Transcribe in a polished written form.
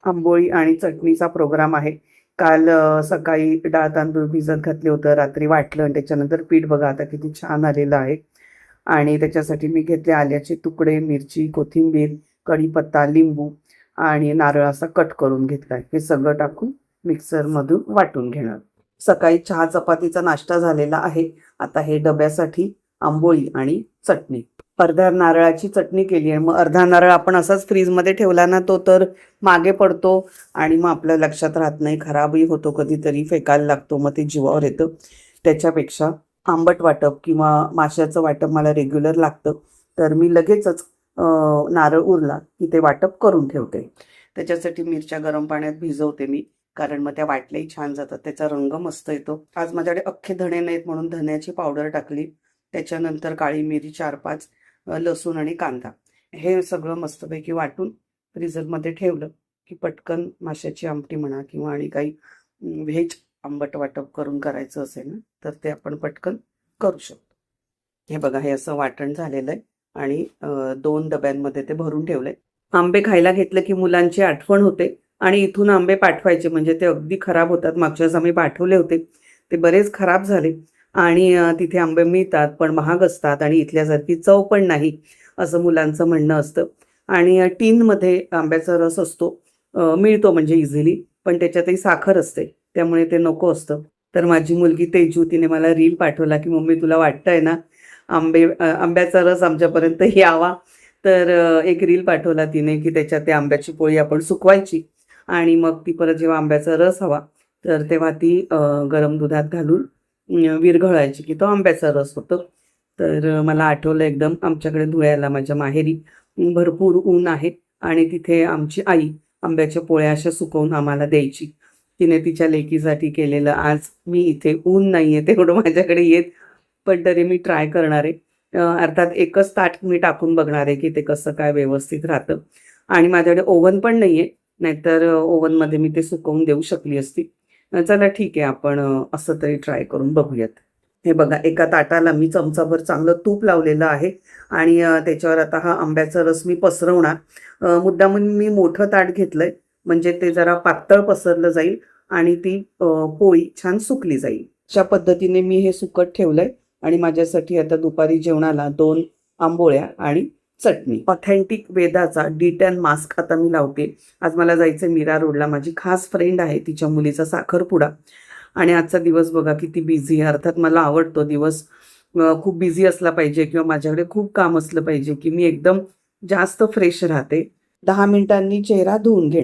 आंबोळी आणि चटणीचा प्रोग्राम आहे. काल सकाळी डाळ तांदूळ भिजत घातले होतं, रात्री वाटलं आणि त्याच्यानंतर पीठ बघा आता किती छान आलेलं आहे. आणि त्याच्यासाठी मी घेतले आल्याचे तुकडे, मिरची, कोथिंबीर, कढीपत्ता, लिंबू आणि नारळ असा कट करून घेतलाय. हे सगळं टाकून मिक्सरमधून वाटून घेणार. सकाळी चहा चपातीचा नाश्ता झालेला आहे. आता हे डब्यासाठी आंबोळी आणि चटणी. अर्ध्या नारळाची चटणी केली आहे. मग अर्धा नारळ आपण असाच फ्रीजमध्ये ठेवला ना तो तर मागे पडतो आणि मग आपल्या लक्षात राहत नाही, खराबही होतो, कधीतरी फेकायला लागतो, मग ते जीवावर येतं. त्याच्यापेक्षा आंबट वाटप किंवा माशाचं वाटप मला रेग्युलर लागतं, तर मी लगेचच नारळ उरला की ते वाटप करून ठेवते. त्याच्यासाठी मिरच्या गरम पाण्यात भिजवते मी, कारण मग त्या वाटल्याही छान जातात, त्याचा रंग मस्त येतो. आज माझ्याकडे अख्खे धणे नाहीत म्हणून धण्याची पावडर टाकली. त्याच्यानंतर काळी मिरी 4-5, लसूण आणि कांदा, हे सगळं मस्तपैकी वाटून फ्रीझरमध्ये ठेवलं की पटकन माशाची आमटी म्हणा किंवा आणि काही व्हेज आंबट वाटप करून करायचं असेल ना तर ते आपण पटकन करू शकतो. हे बघा, हे असं वाटण झालेलं आहे आणि 2 डब्यांमध्ये ते भरून ठेवलंय. आंबे खायला घेतलं की मुलांची आठवण होते आणि इथून आंबे पाठवायचे, म्हणजे ते अगदी खराब होतात. मागच्या वेळेस आम्ही पाठवले होते, ते बरेच खराब झाले आणि तिथे आंबे मिळतात पण महाग असतात आणि इथल्यासारखी चव पण नाही, असं मुलांचं म्हणणं असतं. आणि टीनमध्ये आंब्याचा रस असतो, मिळतो म्हणजे इझिली, पण त्याच्यातही साखर असते, त्यामुळे ते नको असतं. तर माझी मुलगी तेजू, तिने मला रील पाठवला की मम्मी तुला वाटतंय ना आंब्याचा रस आमच्यापर्यंत यावा, तर एक रील पाठवला तिने की त्याच्यात ते आंब्याची पोळी आपण सुकवायची आणि मग ती परत जेव्हा आंब्याचा रस हवा तर तेव्हा ती गरम दुधात घालून विरघळायची की तो आंब्याचा रस होतो. तर मला आठवलं एकदम, आमच्याकडे धुळ्याला माझ्या माहेरी भरपूर ऊन आहे आणि तिथे आमची आई आंब्याच्या पोळ्या अशा सुकवून आम्हाला द्यायची. तिने तिच्या लेकीसाठी केलेलं. आज मी इथे, ऊन नाही आहे तेवढं माझ्याकडे येत, पण तरी मी ट्राय करणार आहे. अर्थात एकच ताट मी टाकून बघणार आहे की ते कसं काय व्यवस्थित राहतं. आणि माझ्याकडे ओव्हन पण नाही आहे, नाहीतर ओव्हनमध्ये मी ते सुकवून देऊ शकली असती. चला ठीक आहे, आपण असं तरी ट्राय करून बघूयात. हे बघा, एका ताटाला मी चमचाभर चांगलं तूप लावलेलं आहे आणि त्याच्यावर आता हा आंब्याचा रस मी पसरवणार. मुद्दामून मी मोठं ताट घेतलंय म्हणजे ते जरा पातळ पसरलं जाईल आणि ती पोळी छान सुकली जाईल. अशा पद्धतीने मी हे सुकत ठेवलंय आणि माझ्यासाठी आता दुपारी जेवणाला 2 आंबोळ्या आणि चटणी. ऑथेंटिक वेदाचा D10 मास्क आता मी लावते. आज मला जायचं मीरा रोडला, माझी खास फ्रेंड आहे, तिच्या मुलीचा साखरपुडा आणि आजचा दिवस बघा किती बिझी. अर्थात मला आवडतो दिवस खूप बिझी असला पाहिजे किंवा माझ्याकडे खूप काम असलं पाहिजे की मी एकदम जास्त फ्रेश राहते. 10 मिनिटांनी चेहरा धुवून घे.